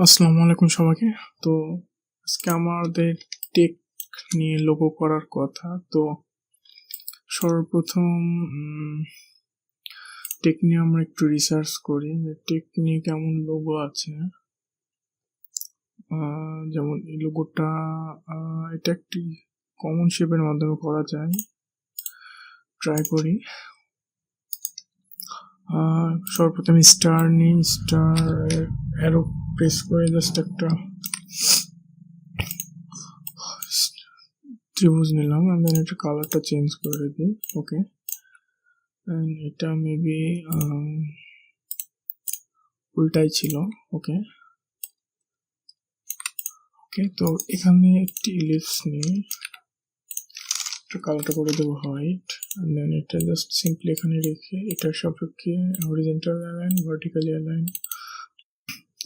আসসালামু আলাইকুম সবাইকে। তো আজকে আমাদের টেক নিয়ে লোগো করার কথা। তো সর্বপ্রথম টেক নিয়ে আমরা একটু রিসার্চ করি যে টেক নিয়ে কেমন লোগো আছে। যেমন এই লোগোটা এটা একটি কমন শেপের মাধ্যমে করা যায়। ট্রাই করি। সর্বপ্রথম স্টার নিই, স্টার অ্যারো প্রেস করে জাস্ট একটা ত্রিভুজ নিলাম and then এটা কালারটা চেঞ্জ করে দিই। ওকে, and এটা মেবি উল্টাই ছিল। ওকে ওকে তো এখানে একটি ইলিপস নিয়ে এটা কালারটা করে দেবো হোয়াইট and then এটা জাস্ট সিম্পলি এখানে রেখে এটার সাপেক্ষে হরিজন্টাল অ্যালাইন ভার্টিক্যালি অ্যালাইন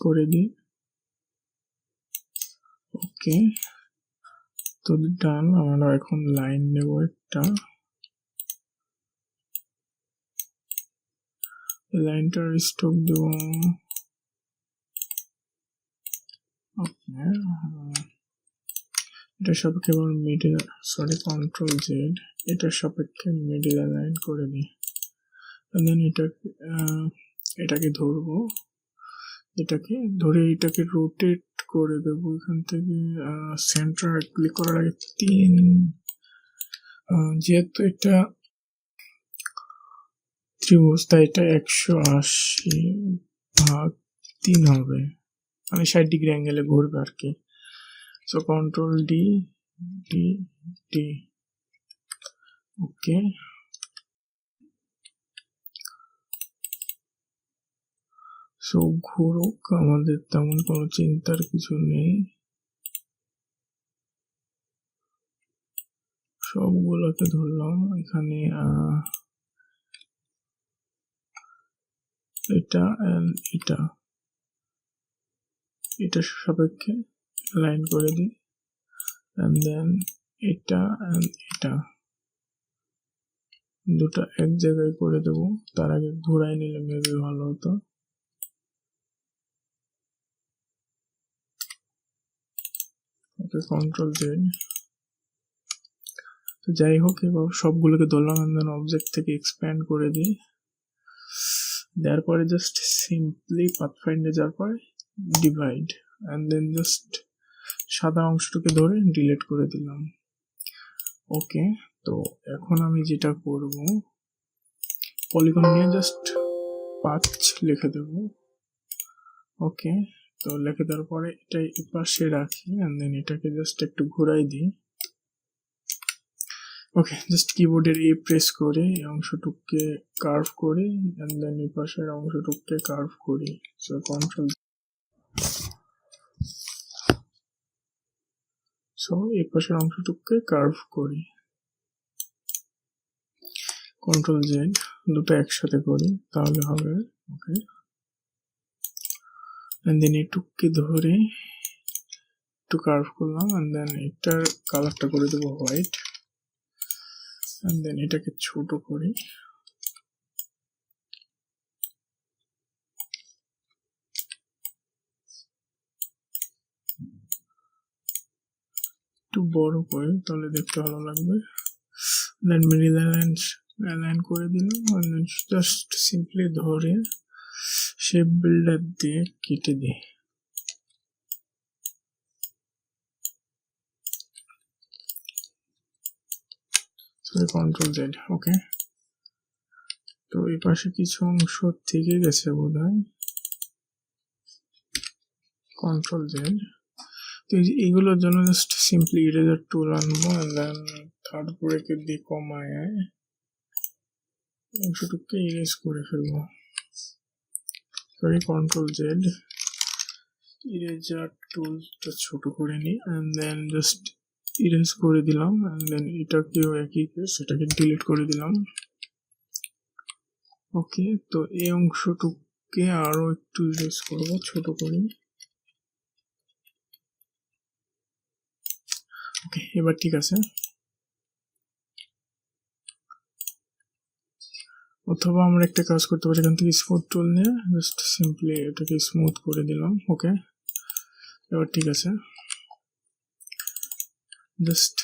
করে দিই। ওকে, তো ডান। আমরা এখন লাইন নেব একটা, লাইনটার স্ট্রোক দেব। ওকে, এটার সাপেক্ষে এবার মিডল, সরি কন্ট্রোল জেড, এটার সাপেক্ষে মিডল অ্যালাইন করে দিই। দেন এটাকে ধরবো, এটাকে ধরে এটাকে রোটেট করে দেবো এখান থেকে সেন্টার ক্লিক করার আগে 3, যেহেতু এটা ত্রিভুজ তাই এটা 180/3 হবে, মানে 60 ডিগ্রি অ্যাঙ্গেলে ঘুরবে আর কি। So control D D D. Okay, so ঘুরুক, আমাদের তেমন কোনো চিন্তার কিছু নেই। সবগুলোকে ধরলাম। এখানে এটা এটা এটার সাপেক্ষে লাইন করে দিই and then এটা and এটা দুটো এক জায়গায় করে দেব। তার আগে ঘুরাই নিলে মেবি ভালো হতো। ওকে, কন্ট্রোল জেড। তো যাই হোক, এবার সবগুলোকে ধরলাম and then অবজেক্ট থেকে এক্সপ্যান্ড করে দিই। দেওয়ার পরে জাস্ট সিম্পলি পাথফাইন্ডে যাওয়ার পরে ডিভাইড and then জাস্ট সাদা অংশটাকে ধরে ডিলিট করে দিলাম। ওকে, তো এখন আমি যেটা করব, পলিগন নিয়ে জাস্ট 5 লিখে দেব। ওকে, তো লিখে দেওয়ার পরে এটা এই পাশে রাখি and then এটাকে জাস্ট একটু ঘোরাই দিই। ওকে, জাস্ট কিবোর্ডের এ প্রেস করে এই অংশটুককে কার্ভ করি and then এই পাশের অংশটুককে কার্ভ করি। সো কন্ট্রোল, সো এই পাশের অংশটুককে কার্ভ করি, কন্ট্রোল জেড, দুটো একসাথে করি তাহলে হবে। ওকে, and then এটুককে ধরে একটু কার্ভ করলাম and then এটার কালারটা করে দেবো হোয়াইট and then এটাকে ছোট করি। একটু বড় করে তাহলে দেখতে ভালো লাগবে। দেন মিডল অ্যালাইন করে দিলাম and then জাস্ট সিম্পলি ধরে শেপ বিল্ডার দিয়ে কেটে দিই। Control Z. ওকে, তো এই পাশে কিছু অংশ থেকে গেছে বোধহয়। Control Z. তো এইগুলোর জন্য জাস্ট সিম্পলি ইরেজার টুল আনবো and then থার্ড ব্রেকেট দিয়ে কমায় অংশটুককে ইরেজ করে ফেলবো। সরি, কন্ট্রোল জেড, ইরেজার টুলটা ছোট করে নিই and then জাস্ট ইরেজ করে দিলাম and then এটাকেও একই কেস, এটাকে ডিলিট করে দিলাম। ওকে, তো এই অংশটুককে আরো একটু ইরেজ করব ছোট করে। ওকে, এবার ঠিক আছে। অথবা আমরা একটা কাজ করতে পারি, এখান থেকে স্মুথ টুল নিয়ে জাস্ট সিম্পলি এটাকে স্মুথ করে দিলাম। ওকে, এবার ঠিক আছে, জাস্ট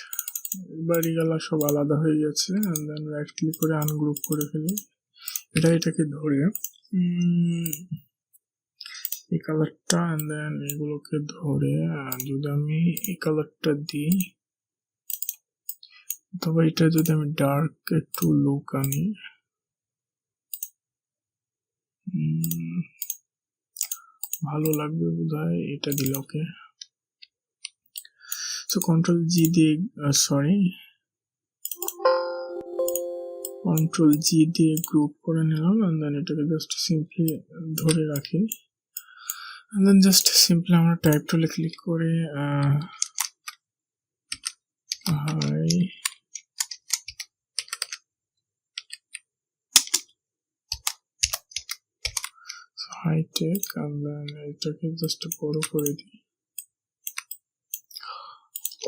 বাড়িগুলা সব আলাদা হয়ে গেছে। and then রাইট ক্লিক করে আনগ্রুপ করে ফেলি। এটাকে ধরে এই কালারটা and then এগুলোকে ধরে যদি আমি এই কালারটা দিই, অথবা এটা যদি আমি ডার্ক একটু লুক আনি, ভালো লাগবে বোধহয় এটা দিলে। ওকে, সো কন্ট্রোল জি দিয়ে কন্ট্রোল জি দিয়ে গ্রুপ করে নিলাম and then এটাকে জাস্ট সিম্পলি ধরে রাখি and then জাস্ট সিম্পলি আমরা টাইপ টুলে ক্লিক করে হাই টেক and then এটাকে জাস্ট বড় করে দিই।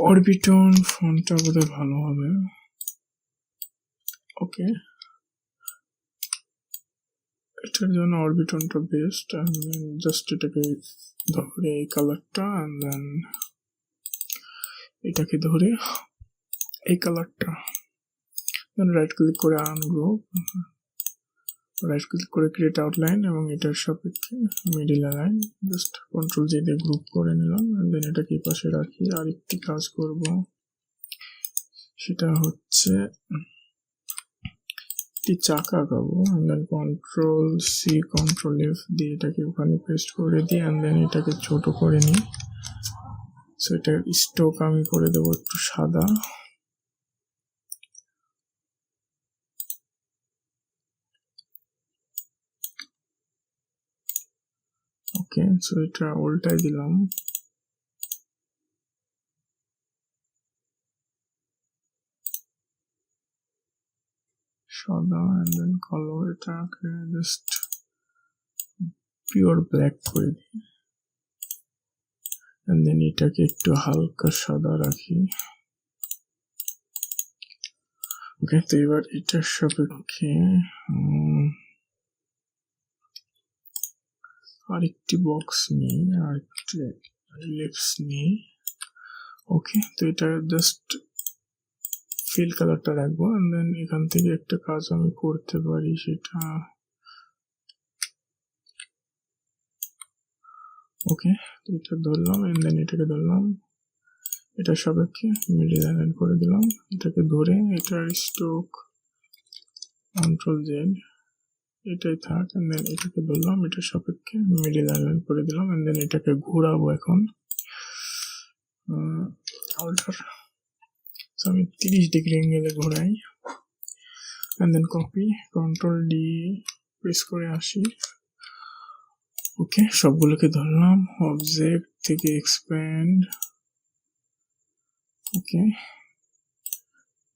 অরবিটন ফন্টটা বোধহয় ভালো হবে। ওকে, এটার জন্য অরবিটনটা বেস্ট। জাস্ট এটাকে ধরে এই কালারটা and then এটাকে ধরে এই কালারটা, দেন রাইট ক্লিক করে আনগ্রুপ, রাইট ক্লিক করে ক্রিয়েট আউটলাইন এবং এটার সাপেক্ষে মিডিল লাইন জাস্ট কন্ট্রোল জি দিয়ে গ্রুপ করে নিলাম and then এটাকে পাশে রাখি। আর একটি কাজ করব, সেটা হচ্ছে একটি চাকা আঁকাবো and then control C control F দিয়ে এটাকে ওখানে পেস্ট করে দিই and then এটাকে ছোট করে নিই। সো এটার স্ট্রোক আমি করে দেবো একটু সাদা। ওকে, সো এটা উল্টাই দিলাম। সাদা and then কালো, এটাকে জাস্ট পিওর ব্ল্যাক করে দিই and then এটাকে একটু হালকা সাদা রাখি। ওকে, তো এবার এটার সাপেক্ষে আরেকটি বক্স নিই, আরেকটি লিপস নিই। ওকে, তো এটা জাস্ট ফিল কালারটা রাখবো and then এখান থেকে একটা কাজ আমি করতে পারি, সেটা ওকে, তো এটা ধরলাম and then এটাকে ধরলাম, এটার সাপেক্ষে মিডিল লাইন করে দিলাম। এটাকে ধরে এটার স্ট্রোক কন্ট্রোল জেড এটাই থাক and then এটাকে ধরলাম, এটার সাপেক্ষে মিডিল লাইন করে দিলাম and then এটাকে ঘোরাবো এখন অল্টার। আমি 30 ডিগ্রি অ্যাঙ্গেলে ঘোরাই and then copy, control D press করে আসি। ওকে, সবগুলোকে ধরলাম, অবজেক্ট থেকে এক্সপ্যান্ড। ওকে,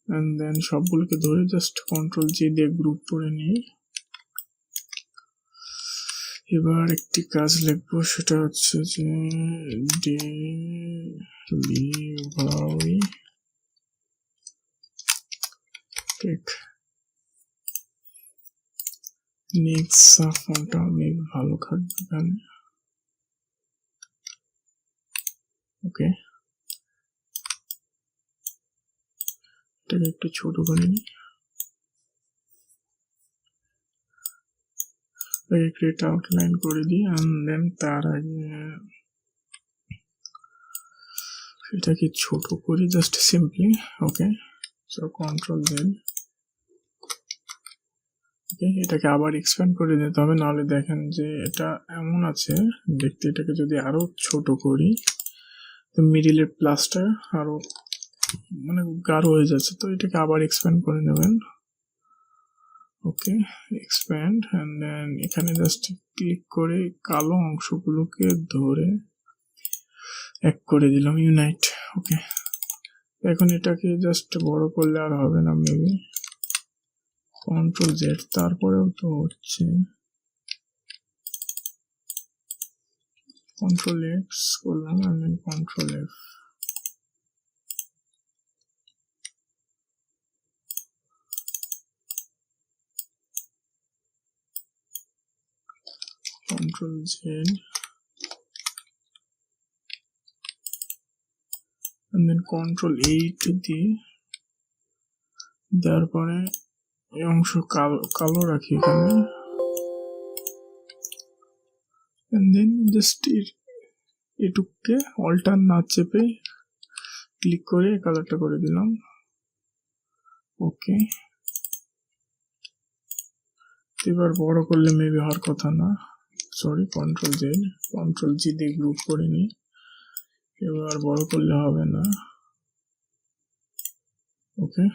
and then সবগুলোকে ধরে জাস্ট কন্ট্রোল জি দিয়ে গ্রুপ করে নিই। এবার একটি কাজ লিখবো, সেটা হচ্ছে যে ডেলিভারি টেক নেক্সট ফন্টটা অনেক ভালো খাটবে এখানে। ওকে, এটাকে একটু ছোট করে নিই, ক্রিয়েট আউটলাইন করে দিই and then তার আগে এটাকে ছোট করি জাস্ট সিম্পলি। ওকে, সো কন্ট্রোল জেড। ওকে, এটাকে আবার এক্সপ্যান্ড করে দিতে হবে, নাহলে দেখেন যে এটা এমন আছে দেখতে। এটাকে যদি আরো ছোট করি তো মিডিলের প্লাসটা আরো মানে গাঢ় হয়ে যাচ্ছে, তো এটাকে আবার এক্সপ্যান্ড করে নেবেন। ওকে, এক্সপ্যান্ড and then এখানে জাস্ট ক্লিক করে কালো অংশগুলোকে ধরে এক করে দিলাম, ইউনাইট। ওকে, এখন এটাকে জাস্ট বড় করলে আর হবে না, মেবি কন্ট্রোল জেড, তারপরেও তো হচ্ছে কন্ট্রোল এক্স করলাম and then control F. Control Z and then Ctrl 8 দিয়ে দেওয়ার পরে এই অংশ কালো রাখি এখানে, and then just এটুককে অল্টার না চেপে ক্লিক করে কালারটা করে দিলাম। ওকে, এবার বড় করলে মেবি হওয়ার কথা না, সরি, কন্ট্রোল জি দিয়ে গ্রুপ করে নিই। এবার বড় করলে হবে না। ওকে,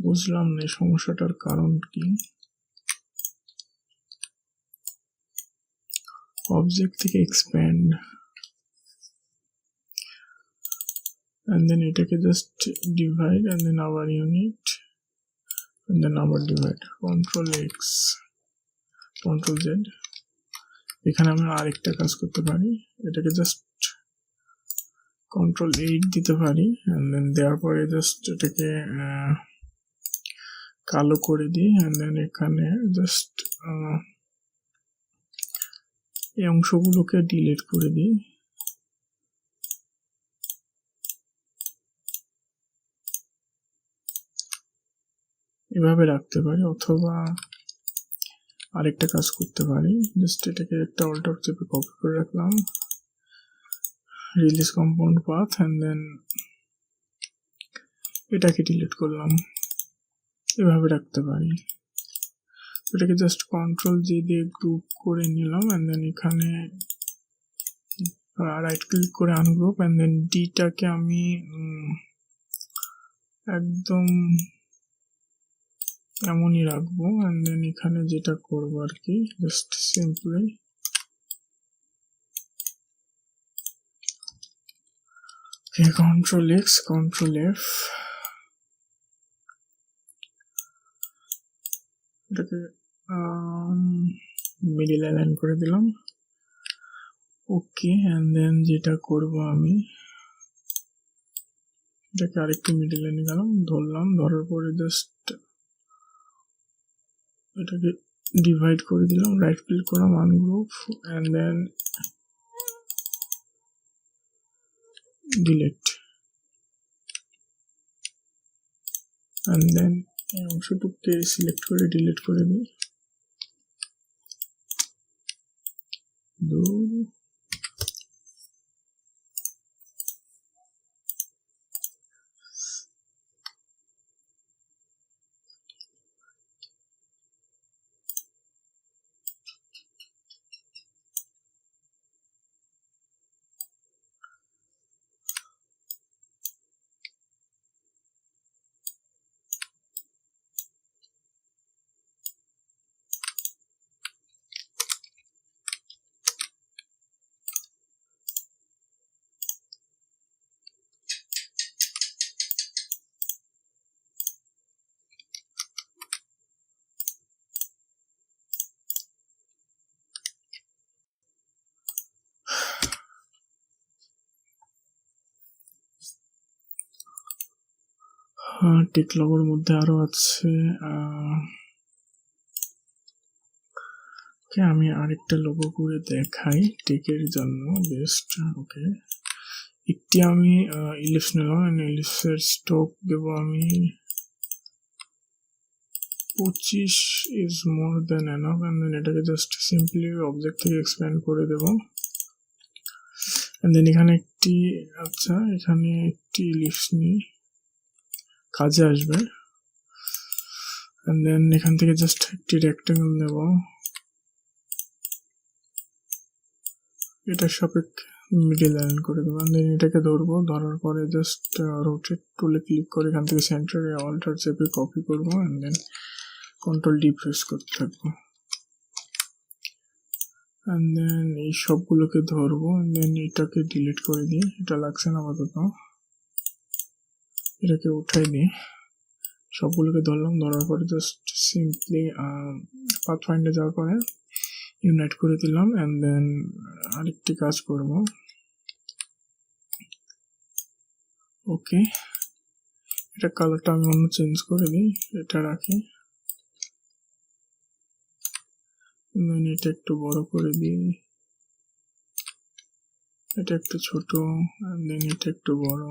বুঝলাম না এই সমস্যাটার কারণ কি। অবজেক্ট থেকে এক্সপ্যান্ড, and then এটাকে জাস্ট ডিভাইড, and then আবার ইউনিট, and then আবার divide, control X, control Z. এখানে আমরা আরেকটা কাজ করতে পারি, এটাকে জাস্ট কন্ট্রোল 8 দিতে পারি, and then দেওয়ার পরে জাস্ট এটাকে কালো করে দিই, and then এখানে জাস্ট এই অংশগুলোকে ডিলিট করে দিই। এভাবে রাখতে পারি, অথবা আরেকটা কাজ করতে পারি, জাস্ট এটাকে একটা অল্টার চেপে কপি করে রাখলাম, release compound path, and then এটাকে ডিলিট করলাম। এভাবে রাখতে পারি। এটাকে জাস্ট কন্ট্রোল জি দিয়ে গ্রুপ করে নিলাম, এন্ড দেন এখানে রাইট ক্লিক করে আনগ্রুপ, এন্ড দেন ডিটাকে আমি একদম এমনই রাখবো, এন্ড দেন এখানে যেটা করবো আর কি, just simply control X, control F, এটাকে মিডিল অ্যালাইন করে দিলাম। ওকে, এন্ড দেন যেটা করব আমি এটাকে আরেকটু মিডিল লাইনে গেলাম, ধরলাম, ধরার পরে জাস্ট এটাকে ডিভাইড করে দিলাম, রাইট ক্লিক করলাম, ungroup, and then delete, and then এই অংশটুকুকে সিলেক্ট করে ডিলিট করে দিই। টেক লগোর মধ্যে আরো আছে, আমি আরেকটা লোগো করে দেখাই টেকের জন্য বেস্ট। ওকে, একটি আমি ইলিপস নিলাম, ইলিপসের স্টোক দেব আমি 25 is more than enough, and then এটাকে জাস্ট সিম্পলি অবজেক্ট থেকে এক্সপ্যান্ড করে দেব, এন্ড দেন এখানে একটি, আচ্ছা এখানে একটি ইলিপস নিই, কাজে আসবে, এন্ড দেন এখান থেকে জাস্ট একটি রেক্টেঙ্গেল নেব, এটা সাপেক্ষে মিডিল লাইন করে দেবো, দেন এটাকে ধরবো, ধরার পরে জাস্ট রোটেট টুলে ক্লিক করে এখান থেকে সেন্টারে অল্টার চেপে কপি করবো, and then control D press করতে থাকবো, এন্ড দেন এই সবগুলোকে ধরবো, এন্ড দেন এটাকে ডিলিট করে দিই, এটা লাগছে না আপাতত, এটাকে উঠাই দিই, সবগুলোকে ধরলাম, ধরার পরে জাস্ট সিম্পলি পাথফাইন্ডারে যাওয়ার পরে ইউনাইট করে দিলাম, এন্ড দেন আরেকটি কাজ করব। ওকে, এটা কালারটা আমি অন্য চেঞ্জ করে দিই, এটা রাখি, এটা একটু বড় করে দিই, এটা একটু ছোট, দেন এটা একটু বড়।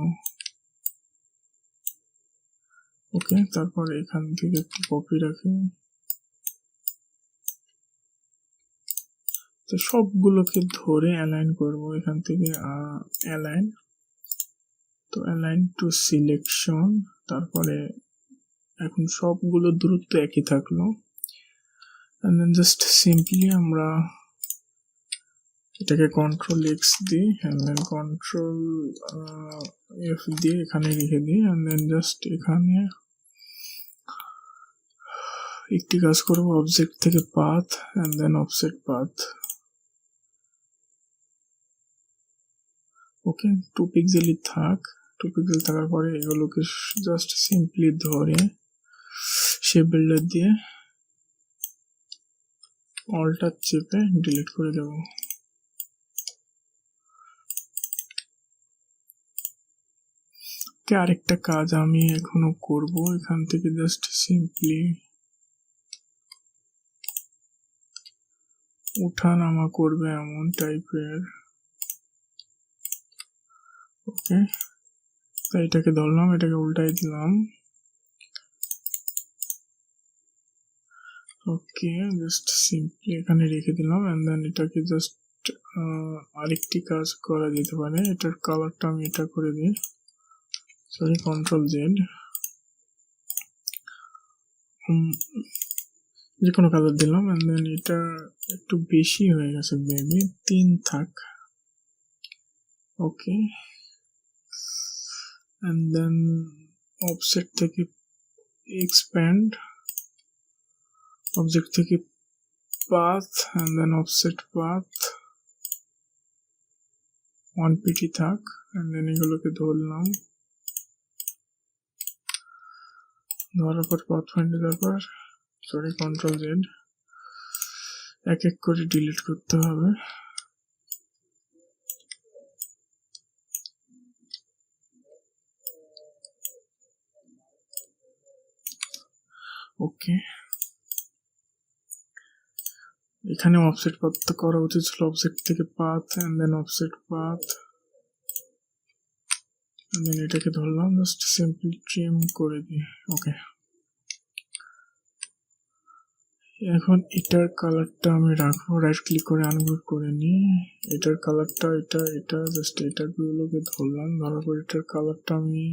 ওকে, তারপর এখান থেকে একটু কপি রাখি। তো সবগুলোকে ধরে অ্যালাইন করব এখান থেকে, অ্যালাইন। তো অ্যালাইন টু সিলেকশন, তারপরে এখন সবগুলো দূরত্ব একই থাকলো। and then just simply আমরা এটাকে কন্ট্রোল এক্স দিই, and then কন্ট্রোল এফ দিয়ে এখানে রেখে দিই, and then জাস্ট এখানে একটি কাজ করব, অবজেক্ট থেকে path and then offset path. Okay, 2 পিক্সেলই থাক। 2 পিক্সেল থাকার পরে এগুলোকে জাস্ট সিম্পলি ধরে শেপ বিল্ডার দিয়ে অল্টার চেপে ডিলিট করে দেব। আরেকটা কাজ আমি এখনো করব, এখান থেকে জাস্ট সিম্পলি উঠানামা করবে এমন টাইপের। ওকে, তাই এটাকে ধরলাম, এটাকে উল্টাই দিলাম। ওকে, জাস্ট সিম্পলি এখানে রেখে দিলাম, এন্ড দেন এটাকে জাস্ট আরেকটি কাজ করা যেতে পারে। এটার কালারটা আমি এটা করে দিই, সরি, কন্ট্রোল জেড, যে কোনো কালার দিলাম, এন্ড দেন এটা একটু বেশি হয়ে গেছে, মেবি 3 থাক। ওকে, এন্ড দেন অফসেট থেকে এক্সপ্যান্ড, অবজেক্ট থেকে path and then offset path 1 pt থাক, and then এগুলোকে ধরলাম, ধরার পর পাথ ফাইন্ডে যাওয়ার পর, সরি, কন্ট্রোল জেড, এক এক করে ডিলিট করতে হবে। ওকে, এখানে অফসেট পাথ করা উচিত ছিল, অবজেক্ট থেকে path and then offset path, and then এটাকে ধরলাম, জাস্ট সিম্পলি ট্রিম করে দিই। ওকে, এখন এটার কালারটা আমি রাখবো, রাইট ক্লিক করে আনগ্রুপ করে নিই। এটার কালারটা এটা জাস্ট এটাগুলোকে ধরলাম, ধরার পর এটার কালারটা আমি,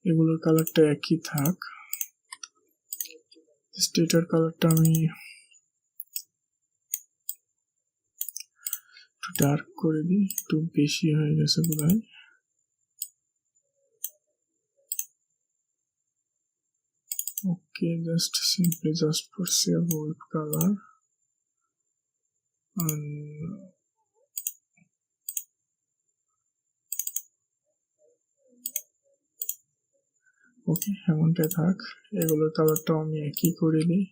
এগুলোর কালারটা একই থাক, জাস্ট এটার কালারটা আমি একটু ডার্ক করে দিই, একটু বেশি হয়ে গেছে বোধহয়। Okay, just simply just for save with colour, okay, এমনটাই থাক। এগুলোর কালারটাও আমি একই করে দিই।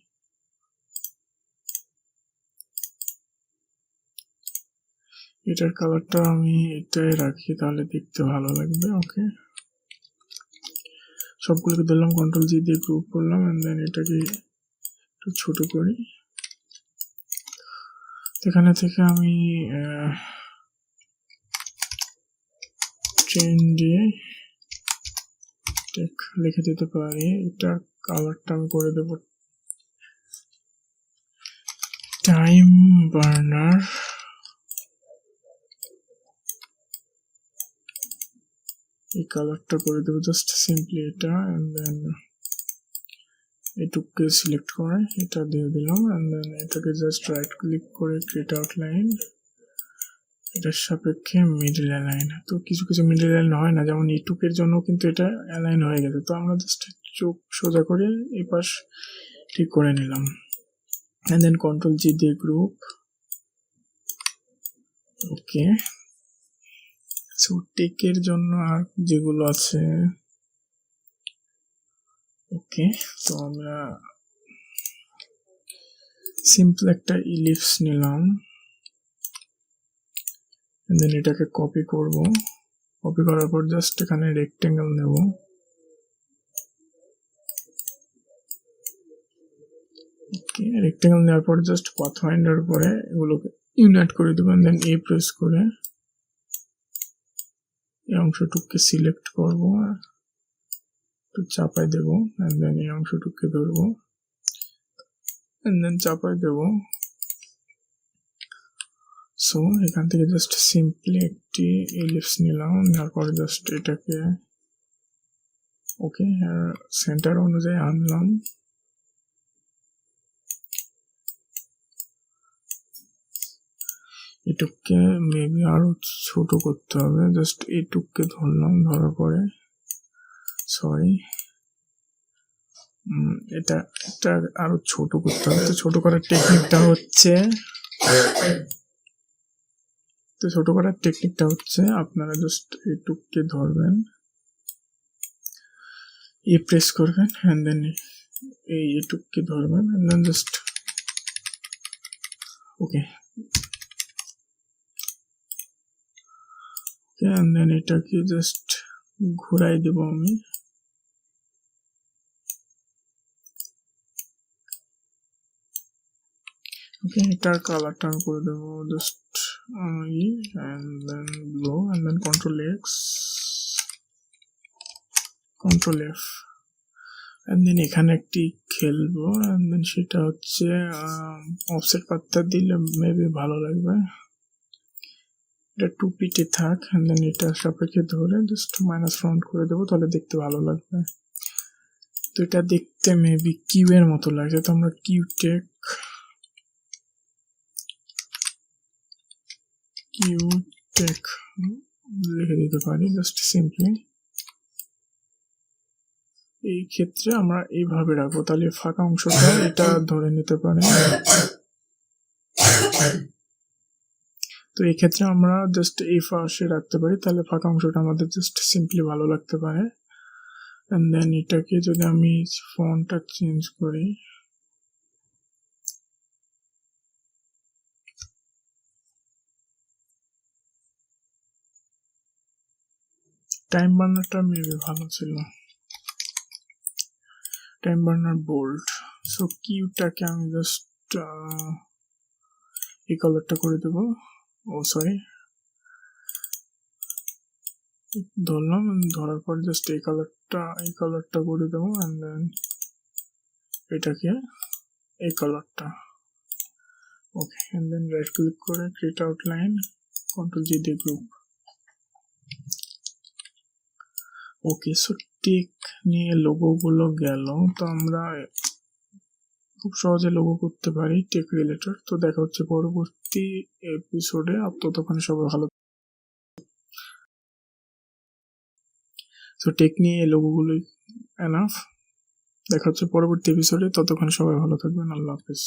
এটার কালারটা আমি এটাই রাখি, তাহলে দেখতে ভালো লাগবে। ওকে, সবগুলোকে দিলাম, কন্ট্রোল জি দিয়ে গ্রুপ করলাম, এন্ড দেন এটাকে একটু ছোট করি। এখানে থেকে আমি ট্রেন দিয়ে লিখে দিতে পারি। এটার কালারটা আমি করে দেব টাইম বার্নার, এই কালারটা করে দেবো জাস্ট সিম্পলি এটা, এন্ড দেন এটুকুকে সিলেক্ট করে এটা দিয়ে দিলাম, এন্ড দেন এটাকে জাস্ট রাইট ক্লিক করে ক্রিয়েট আউটলাইন, এটার সাপেক্ষে মিডল অ্যালাইন। তো কিছু কিছু মিডল অ্যালাইন হয় না, যেমন ইউটিউবের জন্য কিন্তু এটা অ্যালাইন হয়ে গেছে, তো আমরা জাস্ট চোখ সোজা করে এই পাশ ঠিক করে নিলাম, এন্ড দেন কন্ট্রোল জি দিয়ে গ্রুপ। ওকে, সো টেকের জন্য আর যেগুলো আছে, ওকে, তো আমরা সিম্পল একটা ইলিপস নিলাম, দেন এটাকে কপি করব, কপি করার পর জাস্ট এখানে রেক্টেঙ্গেল নেব, ওকে, রেক্টেঙ্গেল নেওয়ার পর জাস্ট পাথ ফাইন্ডার পরে এগুলোকে ইউনাইট করে দেবো, দেন এ প্রেস করে এই অংশটুককে সিলেক্ট করবো, একটু চাপাই দেবো, দেন এই অংশটুককে ধরবো, দেন চাপাই দেবো। সো এখান থেকে জাস্ট সিম্পলি একটি এলিপস নিলাম, নেওয়ার পরে জাস্ট এটাকে ওকে সেন্টার অনুযায়ী আনলাম। এটুককে মেবি আরো ছোট করতে হবে, জাস্ট এইটুককে ধরলাম, ধরার পরে সরি এটা আরো ছোট করতে হবে। তো ছোট করার টেকনিকটা হচ্ছে আপনারা জাস্ট এইটুককে ধরবেন, এ প্রেস করবেন, এন্ড দেন এইটুককে ধরবেন, and then just okay, and then এটাকে জাস্ট ঘুরাই দেব আমি। ওকে, এটার কালারটা আমি করে দেবো just and then blue, and then control X, control F, and then এখানে একটি খেলবো, এন্ড দেন সেটা হচ্ছে অফসেট পাত্তা দিলে মেবি ভালো লাগবে। এটা টুপিতে থাক, এন্ড দেন এটা সাপেক্ষে ধরে জাস্ট মাইনাস ফ্রন্ট করে দেবো, তাহলে দেখতে ভালো লাগবে। তো এটা দেখতে মেবি কিউ এর মতো লাগছে, তো আমরা কিউ টেক লিখে দিতে পারি জাস্ট সিম্পলি। এই ক্ষেত্রে আমরা এইভাবে রাখবো, তাহলে ফাঁকা অংশটা এটা ধরে নিতে পারে। তো এই ক্ষেত্রে আমরা জাস্ট এই পাশে রাখতে পারি, তাহলে ফাঁকা অংশটা আমাদের জাস্ট সিম্পলি ভালো লাগতে পারে। এন্ড দেন এটাকে যদি আমি ফন্টটা চেঞ্জ করি, টাইম বার্নারটা মেবি ভালো ছিল, টাইম বার্নার বোল্ড। সো কিউটাকে আমি জাস্ট এই কালারটা করে দেবো, ও সরি ধরলাম, ধরার পর জাস্ট এই কালারটা করে দেবো, এন্ড দেন এটাকে এই কালারটা ওকে, এন্ড দেন রাইট ক্লিক করে ক্রিয়েট আউটলাইন, কন্ট্রোল জি দিয়ে গ্রুপ। ওকে, সো টেক নিয়ে লোগো গুলো গেল, তো আমরা খুব সহজে লোগো করতে পারি টেক রিলেটেড। তো দেখা হচ্ছে পরবর্তী এপিসোডে, ততক্ষণ সবাই ভালো। সো টেক নিয়ে লোগো গুলো এনাফ, দেখা হচ্ছে পরবর্তী এপিসোডে, ততক্ষণ সবাই ভালো থাকবেন, আল্লাহ হাফেজ।